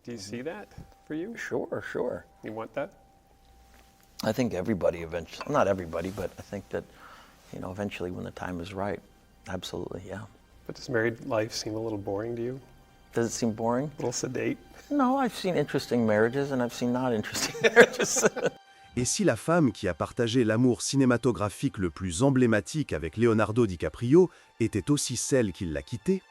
Do you see that for you? Sure. You want that? I think everybody eventually, not everybody, but I think that, eventually when the time is right, absolutely, yeah. But does married life seem a little boring to you? Does it seem boring? A little sedate? No, I've seen interesting marriages and I've seen not interesting marriages. Et si la femme qui a partagé l'amour cinématographique le plus emblématique avec Leonardo DiCaprio était aussi celle qui l'a quitté?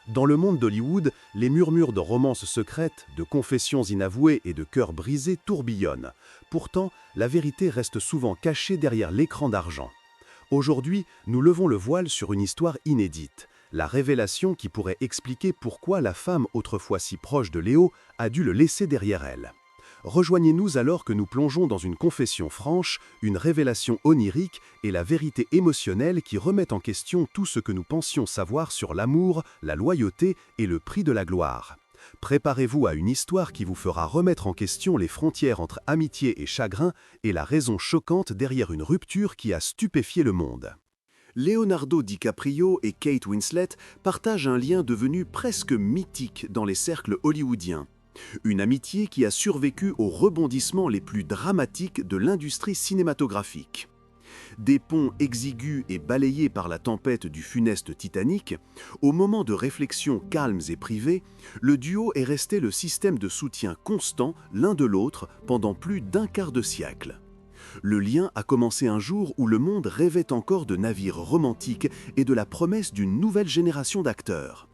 Dans le monde d'Hollywood, les murmures de romances secrètes, de confessions inavouées et de cœurs brisés tourbillonnent. Pourtant, la vérité reste souvent cachée derrière l'écran d'argent. Aujourd'hui, nous levons le voile sur une histoire inédite, la révélation qui pourrait expliquer pourquoi la femme autrefois si proche de Léo a dû le laisser derrière elle. Rejoignez-nous alors que nous plongeons dans une confession franche, une révélation onirique et la vérité émotionnelle qui remettent en question tout ce que nous pensions savoir sur l'amour, la loyauté et le prix de la gloire. Préparez-vous à une histoire qui vous fera remettre en question les frontières entre amitié et chagrin et la raison choquante derrière une rupture qui a stupéfié le monde. Leonardo DiCaprio et Kate Winslet partagent un lien devenu presque mythique dans les cercles hollywoodiens. Une amitié qui a survécu aux rebondissements les plus dramatiques de l'industrie cinématographique. Des ponts exigus et balayés par la tempête du funeste Titanic, au moment de réflexions calmes et privées, le duo est resté le système de soutien constant l'un de l'autre pendant plus d'un quart de siècle. Le lien a commencé un jour où le monde rêvait encore de navires romantiques et de la promesse d'une nouvelle génération d'acteurs.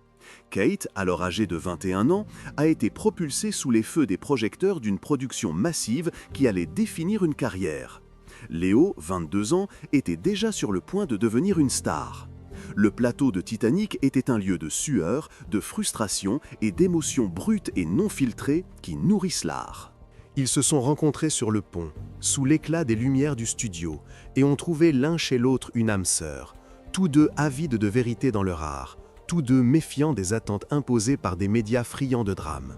Kate, alors âgée de 21 ans, a été propulsée sous les feux des projecteurs d'une production massive qui allait définir une carrière. Léo, 22 ans, était déjà sur le point de devenir une star. Le plateau de Titanic était un lieu de sueur, de frustration et d'émotions brutes et non filtrées qui nourrissent l'art. Ils se sont rencontrés sur le pont, sous l'éclat des lumières du studio, et ont trouvé l'un chez l'autre une âme sœur, tous deux avides de vérité dans leur art, tous deux méfiants des attentes imposées par des médias friands de drame.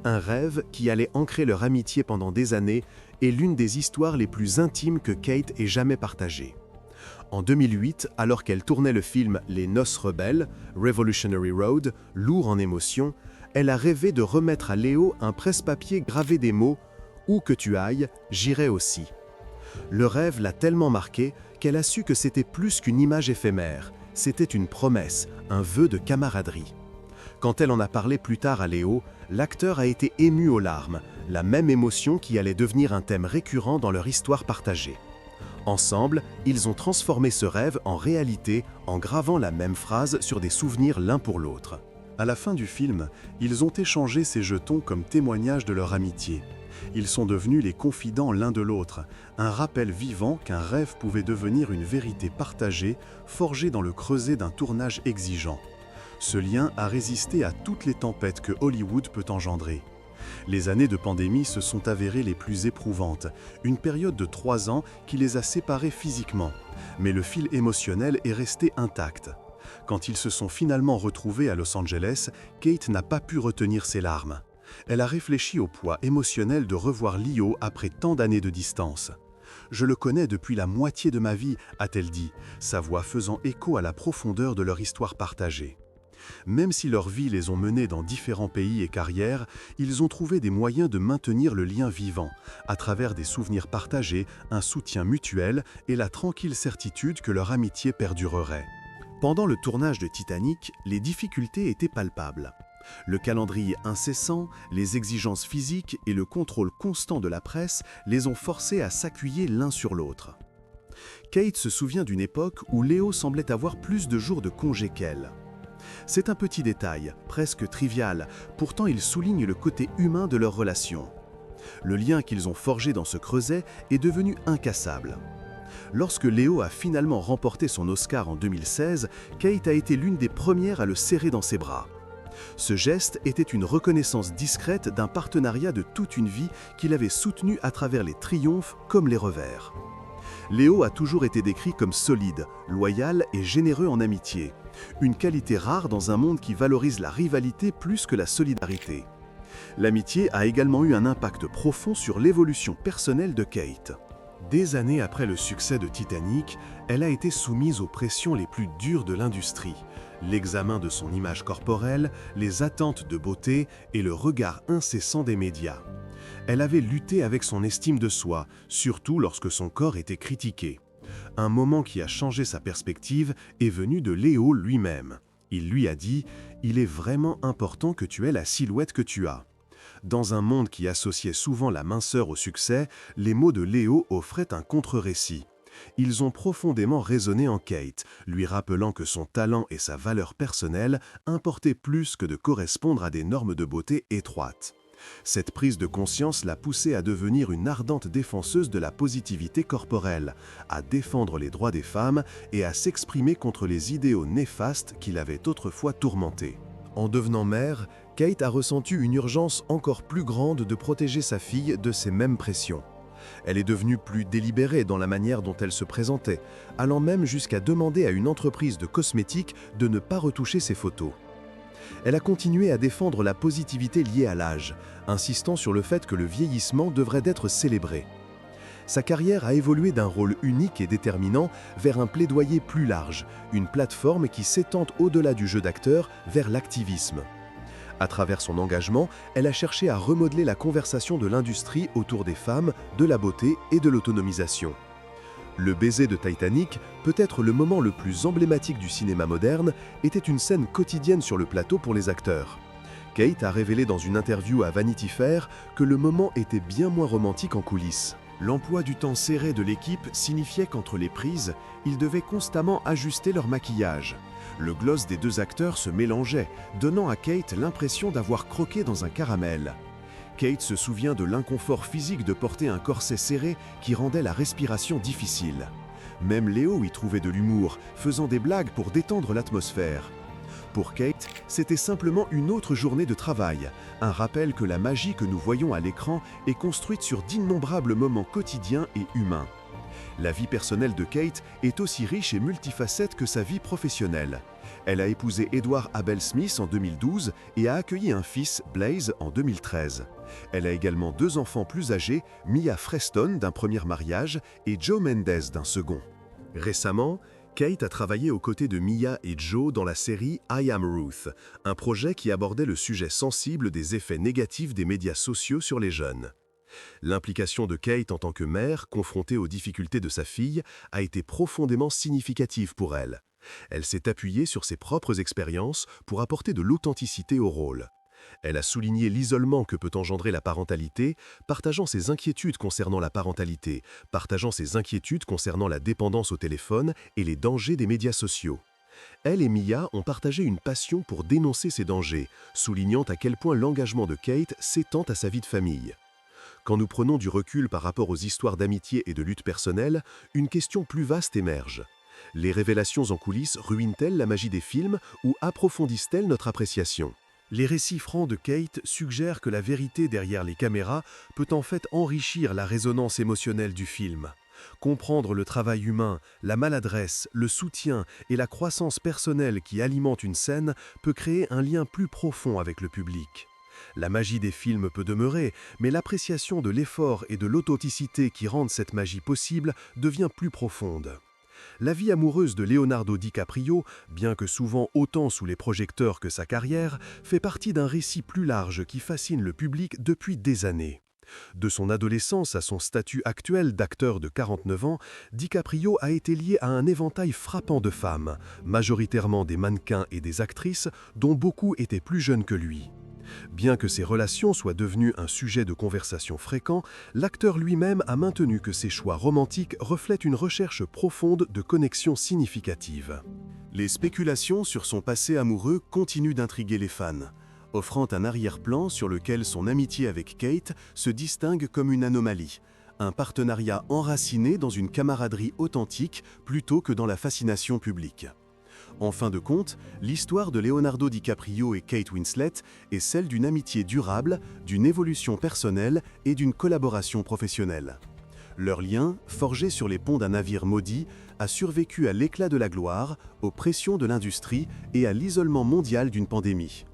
Un rêve qui allait ancrer leur amitié pendant des années est l'une des histoires les plus intimes que Kate ait jamais partagées. En 2008, alors qu'elle tournait le film Les Noces rebelles, Revolutionary Road, lourd en émotions, elle a rêvé de remettre à Léo un presse-papier gravé des mots « Où que tu ailles, j'irai aussi ». Le rêve l'a tellement marqué qu'elle a su que c'était plus qu'une image éphémère, c'était une promesse, un vœu de camaraderie. Quand elle en a parlé plus tard à Léo, l'acteur a été ému aux larmes, la même émotion qui allait devenir un thème récurrent dans leur histoire partagée. Ensemble, ils ont transformé ce rêve en réalité en gravant la même phrase sur des souvenirs l'un pour l'autre. À la fin du film, ils ont échangé ces jetons comme témoignage de leur amitié. Ils sont devenus les confidents l'un de l'autre, un rappel vivant qu'un rêve pouvait devenir une vérité partagée, forgée dans le creuset d'un tournage exigeant. Ce lien a résisté à toutes les tempêtes que Hollywood peut engendrer. Les années de pandémie se sont avérées les plus éprouvantes, une période de 3 ans qui les a séparés physiquement. Mais le fil émotionnel est resté intact. Quand ils se sont finalement retrouvés à Los Angeles, Kate n'a pas pu retenir ses larmes. Elle a réfléchi au poids émotionnel de revoir Leo après tant d'années de distance. « Je le connais depuis la moitié de ma vie », a-t-elle dit, sa voix faisant écho à la profondeur de leur histoire partagée. Même si leurs vies les ont menés dans différents pays et carrières, ils ont trouvé des moyens de maintenir le lien vivant, à travers des souvenirs partagés, un soutien mutuel et la tranquille certitude que leur amitié perdurerait. Pendant le tournage de Titanic, les difficultés étaient palpables. Le calendrier incessant, les exigences physiques et le contrôle constant de la presse les ont forcés à s'appuyer l'un sur l'autre. Kate se souvient d'une époque où Léo semblait avoir plus de jours de congé qu'elle. C'est un petit détail, presque trivial, pourtant il souligne le côté humain de leur relation. Le lien qu'ils ont forgé dans ce creuset est devenu incassable. Lorsque Léo a finalement remporté son Oscar en 2016, Kate a été l'une des premières à le serrer dans ses bras. Ce geste était une reconnaissance discrète d'un partenariat de toute une vie qu'il avait soutenu à travers les triomphes comme les revers. Léo a toujours été décrit comme solide, loyal et généreux en amitié, une qualité rare dans un monde qui valorise la rivalité plus que la solidarité. L'amitié a également eu un impact profond sur l'évolution personnelle de Kate. Des années après le succès de Titanic, elle a été soumise aux pressions les plus dures de l'industrie. L'examen de son image corporelle, les attentes de beauté et le regard incessant des médias. Elle avait lutté avec son estime de soi, surtout lorsque son corps était critiqué. Un moment qui a changé sa perspective est venu de Léo lui-même. Il lui a dit « Il est vraiment important que tu aies la silhouette que tu as ». Dans un monde qui associait souvent la minceur au succès, les mots de Léo offraient un contre-récit. Ils ont profondément résonné en Kate, lui rappelant que son talent et sa valeur personnelle importaient plus que de correspondre à des normes de beauté étroites. Cette prise de conscience l'a poussée à devenir une ardente défenseuse de la positivité corporelle, à défendre les droits des femmes et à s'exprimer contre les idéaux néfastes qui l'avaient autrefois tourmentée. En devenant mère, Kate a ressenti une urgence encore plus grande de protéger sa fille de ces mêmes pressions. Elle est devenue plus délibérée dans la manière dont elle se présentait, allant même jusqu'à demander à une entreprise de cosmétiques de ne pas retoucher ses photos. Elle a continué à défendre la positivité liée à l'âge, insistant sur le fait que le vieillissement devrait être célébré. Sa carrière a évolué d'un rôle unique et déterminant vers un plaidoyer plus large, une plateforme qui s'étend au-delà du jeu d'acteur vers l'activisme. À travers son engagement, elle a cherché à remodeler la conversation de l'industrie autour des femmes, de la beauté et de l'autonomisation. Le baiser de Titanic, peut-être le moment le plus emblématique du cinéma moderne, était une scène quotidienne sur le plateau pour les acteurs. Kate a révélé dans une interview à Vanity Fair que le moment était bien moins romantique en coulisses. L'emploi du temps serré de l'équipe signifiait qu'entre les prises, ils devaient constamment ajuster leur maquillage. Le gloss des deux acteurs se mélangeait, donnant à Kate l'impression d'avoir croqué dans un caramel. Kate se souvient de l'inconfort physique de porter un corset serré qui rendait la respiration difficile. Même Léo y trouvait de l'humour, faisant des blagues pour détendre l'atmosphère. Pour Kate, c'était simplement une autre journée de travail, un rappel que la magie que nous voyons à l'écran est construite sur d'innombrables moments quotidiens et humains. La vie personnelle de Kate est aussi riche et multifacette que sa vie professionnelle. Elle a épousé Edward Abel Smith en 2012 et a accueilli un fils, Blaze, en 2013. Elle a également 2 enfants plus âgés, Mia Freston d'un premier mariage et Joe Mendes d'un second. Récemment, Kate a travaillé aux côtés de Mia et Joe dans la série I Am Ruth, un projet qui abordait le sujet sensible des effets négatifs des médias sociaux sur les jeunes. L'implication de Kate en tant que mère, confrontée aux difficultés de sa fille, a été profondément significative pour elle. Elle s'est appuyée sur ses propres expériences pour apporter de l'authenticité au rôle. Elle a souligné l'isolement que peut engendrer la parentalité, partageant ses inquiétudes concernant la parentalité, partageant ses inquiétudes concernant la dépendance au téléphone et les dangers des médias sociaux. Elle et Mia ont partagé une passion pour dénoncer ces dangers, soulignant à quel point l'engagement de Kate s'étend à sa vie de famille. Quand nous prenons du recul par rapport aux histoires d'amitié et de lutte personnelle, une question plus vaste émerge. Les révélations en coulisses ruinent-elles la magie des films ou approfondissent-elles notre appréciation ? Les récits francs de Kate suggèrent que la vérité derrière les caméras peut en fait enrichir la résonance émotionnelle du film. Comprendre le travail humain, la maladresse, le soutien et la croissance personnelle qui alimentent une scène peut créer un lien plus profond avec le public. La magie des films peut demeurer, mais l'appréciation de l'effort et de l'authenticité qui rendent cette magie possible devient plus profonde. La vie amoureuse de Leonardo DiCaprio, bien que souvent autant sous les projecteurs que sa carrière, fait partie d'un récit plus large qui fascine le public depuis des années. De son adolescence à son statut actuel d'acteur de 49 ans, DiCaprio a été lié à un éventail frappant de femmes, majoritairement des mannequins et des actrices, dont beaucoup étaient plus jeunes que lui. Bien que ces relations soient devenues un sujet de conversation fréquent, l'acteur lui-même a maintenu que ses choix romantiques reflètent une recherche profonde de connexions significatives. Les spéculations sur son passé amoureux continuent d'intriguer les fans, offrant un arrière-plan sur lequel son amitié avec Kate se distingue comme une anomalie, un partenariat enraciné dans une camaraderie authentique plutôt que dans la fascination publique. En fin de compte, l'histoire de Leonardo DiCaprio et Kate Winslet est celle d'une amitié durable, d'une évolution personnelle et d'une collaboration professionnelle. Leur lien, forgé sur les ponts d'un navire maudit, a survécu à l'éclat de la gloire, aux pressions de l'industrie et à l'isolement mondial d'une pandémie.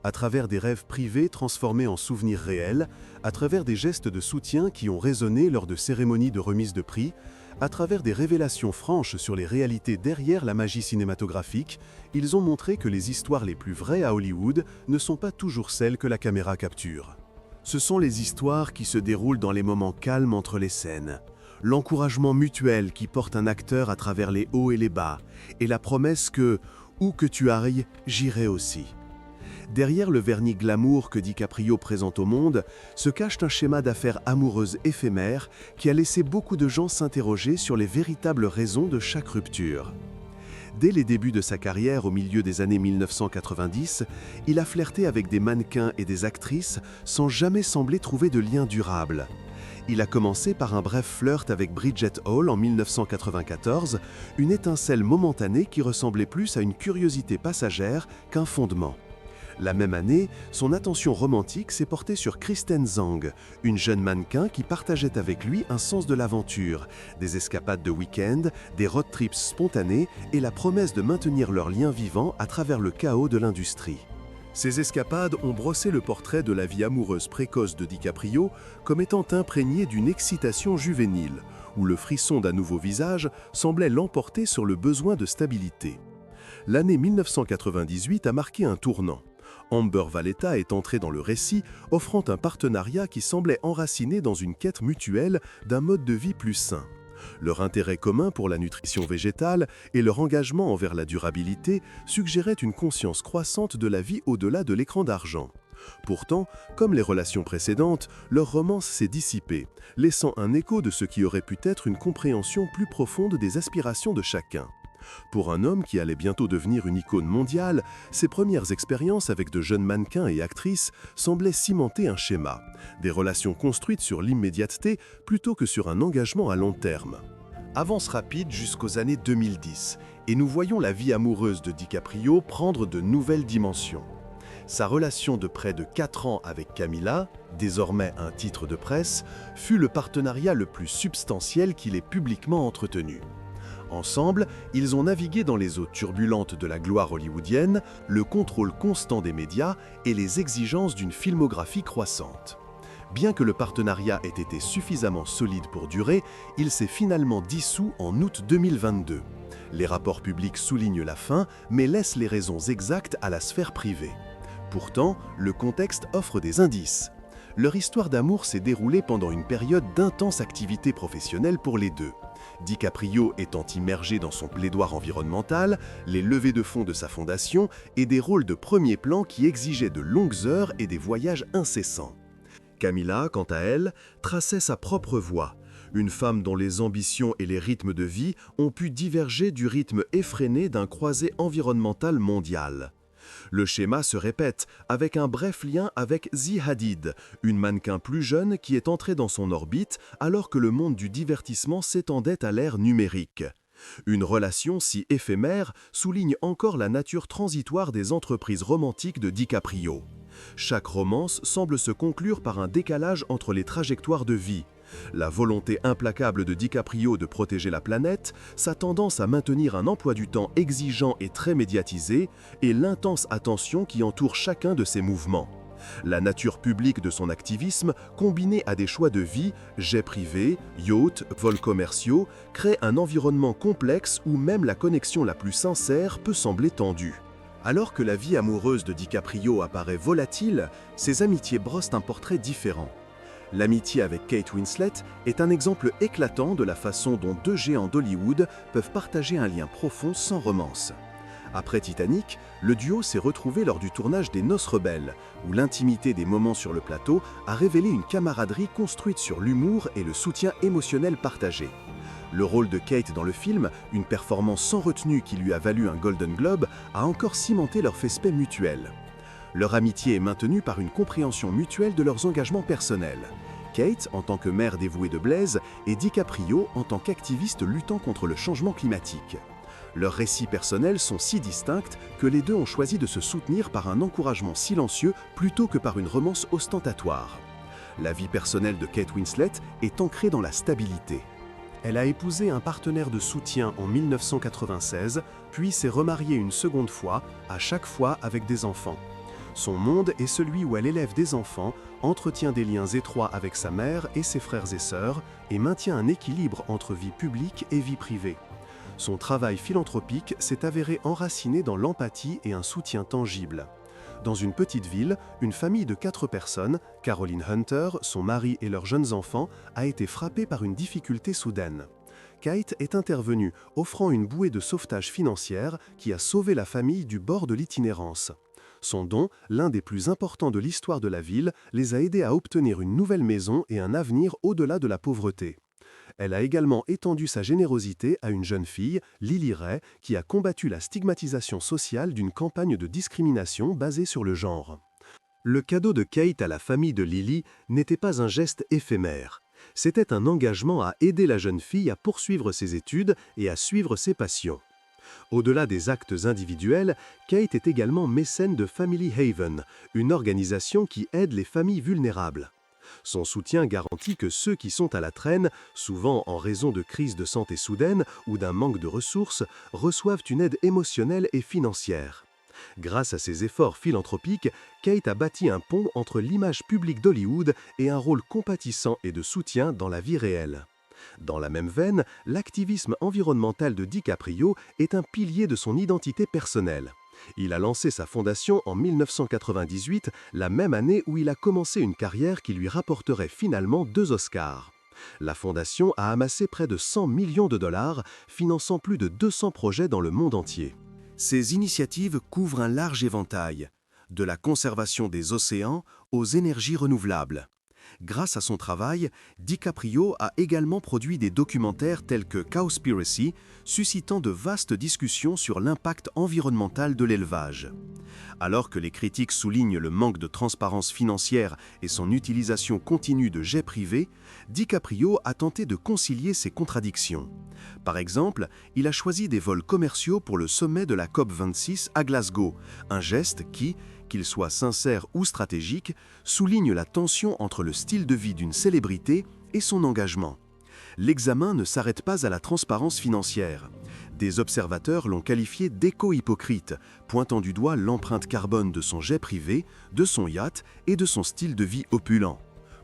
à travers des rêves privés transformés en souvenirs réels, à travers des gestes de soutien qui ont résonné lors de cérémonies de remise de prix, à travers des révélations franches sur les réalités derrière la magie cinématographique, ils ont montré que les histoires les plus vraies à Hollywood ne sont pas toujours celles que la caméra capture. Ce sont les histoires qui se déroulent dans les moments calmes entre les scènes, l'encouragement mutuel qui porte un acteur à travers les hauts et les bas, et la promesse que, où que tu ailles, j'irai aussi. Derrière le vernis glamour que DiCaprio présente au monde, se cache un schéma d'affaires amoureuses éphémère qui a laissé beaucoup de gens s'interroger sur les véritables raisons de chaque rupture. Dès les débuts de sa carrière au milieu des années 1990, il a flirté avec des mannequins et des actrices sans jamais sembler trouver de lien durable. Il a commencé par un bref flirt avec Bridget Hall en 1994, une étincelle momentanée qui ressemblait plus à une curiosité passagère qu'un fondement. La même année, son attention romantique s'est portée sur Kristen Zhang, une jeune mannequin qui partageait avec lui un sens de l'aventure, des escapades de week-end, des road trips spontanés et la promesse de maintenir leur lien vivant à travers le chaos de l'industrie. Ces escapades ont brossé le portrait de la vie amoureuse précoce de DiCaprio comme étant imprégnée d'une excitation juvénile, où le frisson d'un nouveau visage semblait l'emporter sur le besoin de stabilité. L'année 1998 a marqué un tournant. Amber Valletta est entrée dans le récit, offrant un partenariat qui semblait enraciné dans une quête mutuelle d'un mode de vie plus sain. Leur intérêt commun pour la nutrition végétale et leur engagement envers la durabilité suggéraient une conscience croissante de la vie au-delà de l'écran d'argent. Pourtant, comme les relations précédentes, leur romance s'est dissipée, laissant un écho de ce qui aurait pu être une compréhension plus profonde des aspirations de chacun. Pour un homme qui allait bientôt devenir une icône mondiale, ses premières expériences avec de jeunes mannequins et actrices semblaient cimenter un schéma, des relations construites sur l'immédiateté plutôt que sur un engagement à long terme. Avance rapide jusqu'aux années 2010, et nous voyons la vie amoureuse de DiCaprio prendre de nouvelles dimensions. Sa relation de près de 4 ans avec Camilla, désormais un titre de presse, fut le partenariat le plus substantiel qu'il ait publiquement entretenu. Ensemble, ils ont navigué dans les eaux turbulentes de la gloire hollywoodienne, le contrôle constant des médias et les exigences d'une filmographie croissante. Bien que le partenariat ait été suffisamment solide pour durer, il s'est finalement dissous en août 2022. Les rapports publics soulignent la fin, mais laissent les raisons exactes à la sphère privée. Pourtant, le contexte offre des indices. Leur histoire d'amour s'est déroulée pendant une période d'intense activité professionnelle pour les deux. DiCaprio étant immergé dans son plaidoyer environnemental, les levées de fonds de sa fondation et des rôles de premier plan qui exigeaient de longues heures et des voyages incessants. Camilla, quant à elle, traçait sa propre voie, une femme dont les ambitions et les rythmes de vie ont pu diverger du rythme effréné d'un croisé environnemental mondial. Le schéma se répète, avec un bref lien avec Zi Hadid, une mannequin plus jeune qui est entrée dans son orbite alors que le monde du divertissement s'étendait à l'ère numérique. Une relation si éphémère souligne encore la nature transitoire des entreprises romantiques de DiCaprio. Chaque romance semble se conclure par un décalage entre les trajectoires de vie. La volonté implacable de DiCaprio de protéger la planète, sa tendance à maintenir un emploi du temps exigeant et très médiatisé, et l'intense attention qui entoure chacun de ses mouvements. La nature publique de son activisme, combinée à des choix de vie, jets privés, yachts, vols commerciaux, crée un environnement complexe où même la connexion la plus sincère peut sembler tendue. Alors que la vie amoureuse de DiCaprio apparaît volatile, ses amitiés brossent un portrait différent. L'amitié avec Kate Winslet est un exemple éclatant de la façon dont deux géants d'Hollywood peuvent partager un lien profond sans romance. Après Titanic, le duo s'est retrouvé lors du tournage des Noces rebelles, où l'intimité des moments sur le plateau a révélé une camaraderie construite sur l'humour et le soutien émotionnel partagé. Le rôle de Kate dans le film, une performance sans retenue qui lui a valu un Golden Globe, a encore cimenté leur respect mutuel. Leur amitié est maintenue par une compréhension mutuelle de leurs engagements personnels. Kate en tant que mère dévouée de Blaise et DiCaprio en tant qu'activiste luttant contre le changement climatique. Leurs récits personnels sont si distincts que les deux ont choisi de se soutenir par un encouragement silencieux plutôt que par une romance ostentatoire. La vie personnelle de Kate Winslet est ancrée dans la stabilité. Elle a épousé un partenaire de soutien en 1996, puis s'est remariée une seconde fois, à chaque fois avec des enfants. Son monde est celui où elle élève des enfants, entretient des liens étroits avec sa mère et ses frères et sœurs, et maintient un équilibre entre vie publique et vie privée. Son travail philanthropique s'est avéré enraciné dans l'empathie et un soutien tangible. Dans une petite ville, une famille de 4 personnes, Caroline Hunter, son mari et leurs jeunes enfants, a été frappée par une difficulté soudaine. Kate est intervenue, offrant une bouée de sauvetage financière qui a sauvé la famille du bord de l'itinérance. Son don, l'un des plus importants de l'histoire de la ville, les a aidés à obtenir une nouvelle maison et un avenir au-delà de la pauvreté. Elle a également étendu sa générosité à une jeune fille, Lily Ray, qui a combattu la stigmatisation sociale d'une campagne de discrimination basée sur le genre. Le cadeau de Kate à la famille de Lily n'était pas un geste éphémère. C'était un engagement à aider la jeune fille à poursuivre ses études et à suivre ses passions. Au-delà des actes individuels, Kate est également mécène de Family Haven, une organisation qui aide les familles vulnérables. Son soutien garantit que ceux qui sont à la traîne, souvent en raison de crises de santé soudaines ou d'un manque de ressources, reçoivent une aide émotionnelle et financière. Grâce à ses efforts philanthropiques, Kate a bâti un pont entre l'image publique d'Hollywood et un rôle compatissant et de soutien dans la vie réelle. Dans la même veine, l'activisme environnemental de DiCaprio est un pilier de son identité personnelle. Il a lancé sa fondation en 1998, la même année où il a commencé une carrière qui lui rapporterait finalement 2 Oscars. La fondation a amassé près de 100 millions de dollars, finançant plus de 200 projets dans le monde entier. Ces initiatives couvrent un large éventail, de la conservation des océans aux énergies renouvelables. Grâce à son travail, DiCaprio a également produit des documentaires tels que Cowspiracy, suscitant de vastes discussions sur l'impact environnemental de l'élevage. Alors que les critiques soulignent le manque de transparence financière et son utilisation continue de jets privés, DiCaprio a tenté de concilier ces contradictions. Par exemple, il a choisi des vols commerciaux pour le sommet de la COP26 à Glasgow, un geste qui, qu'il soit sincère ou stratégique, souligne la tension entre le style de vie d'une célébrité et son engagement. L'examen ne s'arrête pas à la transparence financière. Des observateurs l'ont qualifié d'éco-hypocrite, pointant du doigt l'empreinte carbone de son jet privé, de son yacht et de son style de vie opulent.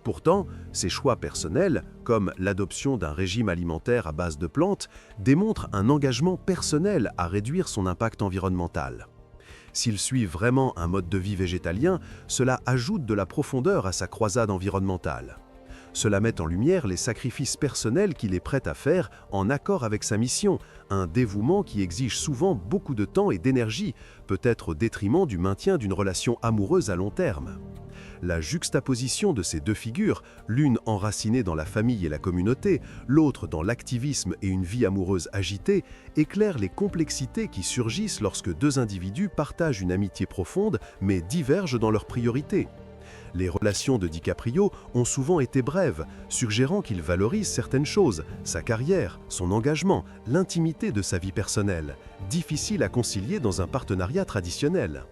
Pourtant, ses choix personnels, comme l'adoption d'un régime alimentaire à base de plantes, démontrent un engagement personnel à réduire son impact environnemental. S'il suit vraiment un mode de vie végétalien, cela ajoute de la profondeur à sa croisade environnementale. Cela met en lumière les sacrifices personnels qu'il est prêt à faire en accord avec sa mission, un dévouement qui exige souvent beaucoup de temps et d'énergie, peut-être au détriment du maintien d'une relation amoureuse à long terme. La juxtaposition de ces 2 figures, l'une enracinée dans la famille et la communauté, l'autre dans l'activisme et une vie amoureuse agitée, éclaire les complexités qui surgissent lorsque 2 individus partagent une amitié profonde mais divergent dans leurs priorités. Les relations de DiCaprio ont souvent été brèves, suggérant qu'il valorise certaines choses, sa carrière, son engagement, l'intimité de sa vie personnelle, difficile à concilier dans un partenariat traditionnel.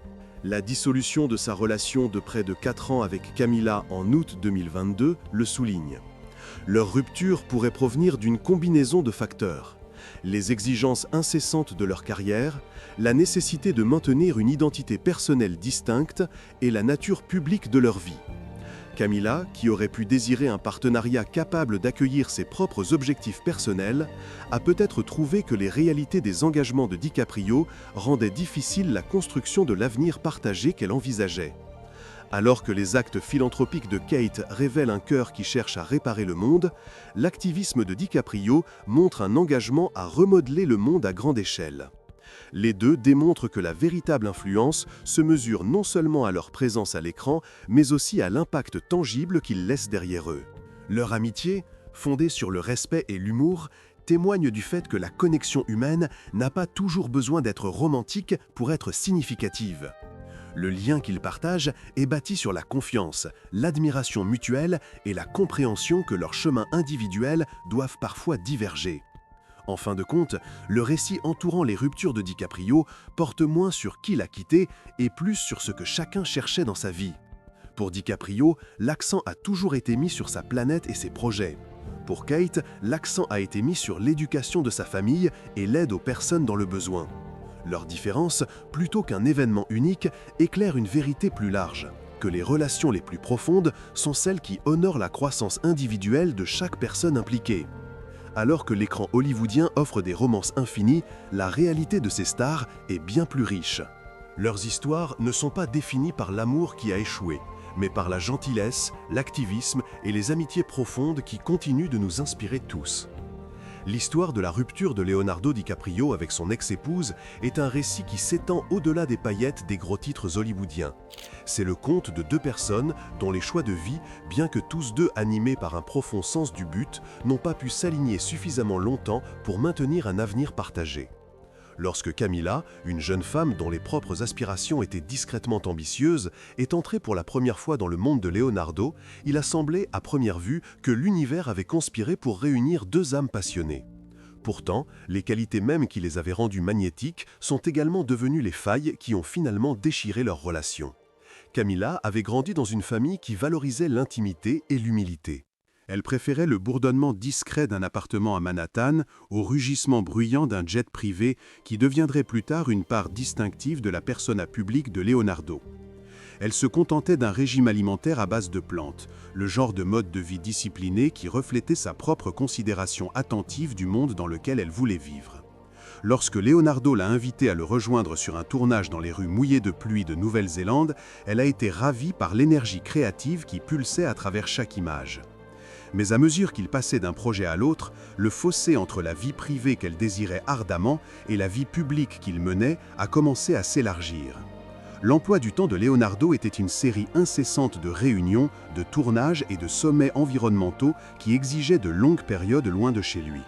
La dissolution de sa relation de près de 4 ans avec Camilla en août 2022 le souligne. Leur rupture pourrait provenir d'une combinaison de facteurs. Les exigences incessantes de leur carrière, la nécessité de maintenir une identité personnelle distincte et la nature publique de leur vie. Camilla, qui aurait pu désirer un partenariat capable d'accueillir ses propres objectifs personnels, a peut-être trouvé que les réalités des engagements de DiCaprio rendaient difficile la construction de l'avenir partagé qu'elle envisageait. Alors que les actes philanthropiques de Kate révèlent un cœur qui cherche à réparer le monde, l'activisme de DiCaprio montre un engagement à remodeler le monde à grande échelle. Les 2 démontrent que la véritable influence se mesure non seulement à leur présence à l'écran, mais aussi à l'impact tangible qu'ils laissent derrière eux. Leur amitié, fondée sur le respect et l'humour, témoigne du fait que la connexion humaine n'a pas toujours besoin d'être romantique pour être significative. Le lien qu'ils partagent est bâti sur la confiance, l'admiration mutuelle et la compréhension que leurs chemins individuels doivent parfois diverger. En fin de compte, le récit entourant les ruptures de DiCaprio porte moins sur qui l'a quitté et plus sur ce que chacun cherchait dans sa vie. Pour DiCaprio, l'accent a toujours été mis sur sa planète et ses projets. Pour Kate, l'accent a été mis sur l'éducation de sa famille et l'aide aux personnes dans le besoin. Leur différence, plutôt qu'un événement unique, éclaire une vérité plus large, que les relations les plus profondes sont celles qui honorent la croissance individuelle de chaque personne impliquée. Alors que l'écran hollywoodien offre des romances infinies, la réalité de ces stars est bien plus riche. Leurs histoires ne sont pas définies par l'amour qui a échoué, mais par la gentillesse, l'activisme et les amitiés profondes qui continuent de nous inspirer tous. L'histoire de la rupture de Leonardo DiCaprio avec son ex-épouse est un récit qui s'étend au-delà des paillettes des gros titres hollywoodiens. C'est le conte de deux personnes dont les choix de vie, bien que tous deux animés par un profond sens du but, n'ont pas pu s'aligner suffisamment longtemps pour maintenir un avenir partagé. Lorsque Camilla, une jeune femme dont les propres aspirations étaient discrètement ambitieuses, est entrée pour la première fois dans le monde de Leonardo, il a semblé, à première vue, que l'univers avait conspiré pour réunir deux âmes passionnées. Pourtant, les qualités mêmes qui les avaient rendus magnétiques sont également devenues les failles qui ont finalement déchiré leur relation. Camilla avait grandi dans une famille qui valorisait l'intimité et l'humilité. Elle préférait le bourdonnement discret d'un appartement à Manhattan au rugissement bruyant d'un jet privé qui deviendrait plus tard une part distinctive de la persona publique de Leonardo. Elle se contentait d'un régime alimentaire à base de plantes, le genre de mode de vie discipliné qui reflétait sa propre considération attentive du monde dans lequel elle voulait vivre. Lorsque Leonardo l'a invitée à le rejoindre sur un tournage dans les rues mouillées de pluie de Nouvelle-Zélande, elle a été ravie par l'énergie créative qui pulsait à travers chaque image. Mais à mesure qu'il passait d'un projet à l'autre, le fossé entre la vie privée qu'elle désirait ardemment et la vie publique qu'il menait a commencé à s'élargir. L'emploi du temps de Leonardo était une série incessante de réunions, de tournages et de sommets environnementaux qui exigeaient de longues périodes loin de chez lui.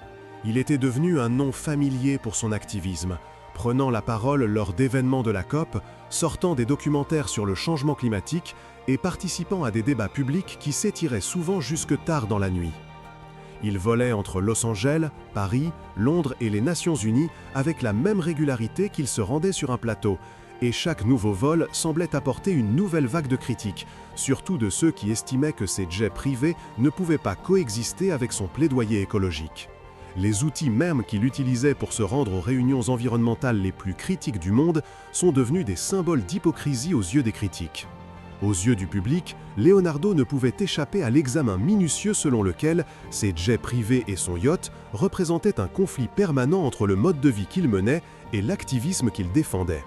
Il était devenu un nom familier pour son activisme, prenant la parole lors d'événements de la COP, sortant des documentaires sur le changement climatique et participant à des débats publics qui s'étiraient souvent jusque tard dans la nuit. Il volait entre Los Angeles, Paris, Londres et les Nations Unies avec la même régularité qu'il se rendait sur un plateau, et chaque nouveau vol semblait apporter une nouvelle vague de critiques, surtout de ceux qui estimaient que ces jets privés ne pouvaient pas coexister avec son plaidoyer écologique. Les outils même qu'il utilisait pour se rendre aux réunions environnementales les plus critiques du monde sont devenus des symboles d'hypocrisie aux yeux des critiques. Aux yeux du public, Leonardo ne pouvait échapper à l'examen minutieux selon lequel ses jets privés et son yacht représentaient un conflit permanent entre le mode de vie qu'il menait et l'activisme qu'il défendait.